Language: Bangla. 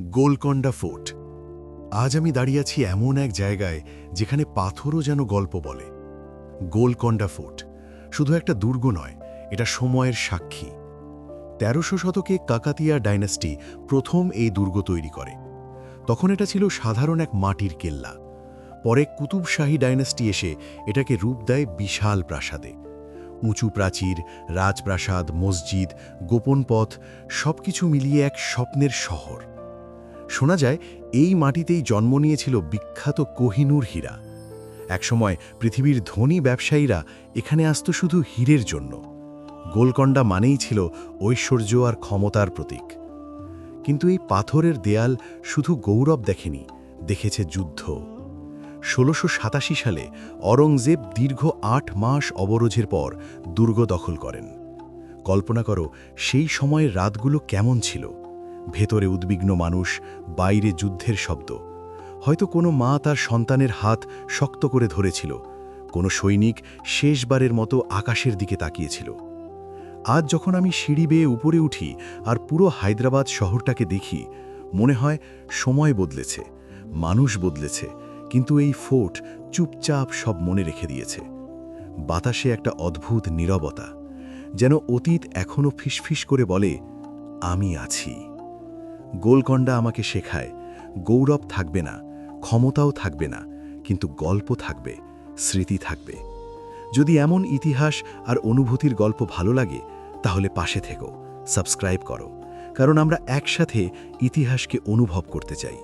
গোলকন্ডা ফোর্ট। আজ আমি দাঁড়িয়ে আছি এমন এক জায়গায় যেখানে পাথরও যেন গল্প বলে। গোলকন্ডা ফোর্ট শুধু একটা দুর্গ নয়, এটা সময়ের সাক্ষী। ১৩০০ শতকে কাকাতিয়া ডাইনাস্টি প্রথম এই দুর্গ তৈরি করে। তখন এটা ছিল সাধারণ এক মাটির কেল্লা। পরে কুতুব শাহী ডাইনাস্টি এসে এটাকে রূপ দেয় বিশাল প্রাসাদে। উঁচু প্রাচীর, রাজপ্রাসাদ, মসজিদ, গোপন পথ সবকিছু মিলিয়ে এক স্বপ্নের শহর। শোনা যায় এই মাটিতেই জন্ম নিয়েছিল বিখ্যাত কোহিনূর হীরা। একসময় পৃথিবীর ধনী ব্যবসায়ীরা এখানে আসত শুধু হীরের জন্য। গোলকন্ডা মানেই ছিল ঐশ্বর্য আর ক্ষমতার প্রতীক। কিন্তু এই পাথরের দেয়াল শুধু গৌরব দেখেনি, দেখেছে যুদ্ধ। ১৬৮৭ সালে অরঙ্গজেব দীর্ঘ ৮ মাস অবরোধের পর দুর্গ দখল করেন। কল্পনা করো সেই সময়ের রাতগুলো কেমন ছিল। ভেতরে উদ্বিগ্ন মানুষ, বাইরে যুদ্ধের শব্দ। হয়তো কোনো মা তার সন্তানের হাত শক্ত করে ধরেছিল, কোনো সৈনিক শেষবারের মতো আকাশের দিকে তাকিয়েছিল। আজ যখন আমি সিঁড়ি বেয়ে উপরে উঠি আর পুরো হায়দ্রাবাদ শহরটাকে দেখি, মনে হয় সময় বদলেছে, মানুষ বদলেছে, কিন্তু এই ফোর্ট চুপচাপ সব মনে রেখে দিয়েছে। বাতাসে একটা অদ্ভুত নীরবতা, যেন অতীত এখনও ফিসফিস করে বলে, আমি আছি। গোলকন্ডা আমাকে শেখায়, গৌরব থাকবে না, ক্ষমতাও থাকবে না, কিন্তু গল্প থাকবে, স্মৃতি থাকবে। যদি এমন ইতিহাস আর অনুভূতির গল্প ভালো লাগে, তাহলে পাশে থেকো, সাবস্ক্রাইব করো, কারণ আমরা একসাথে ইতিহাসকে অনুভব করতে চাই।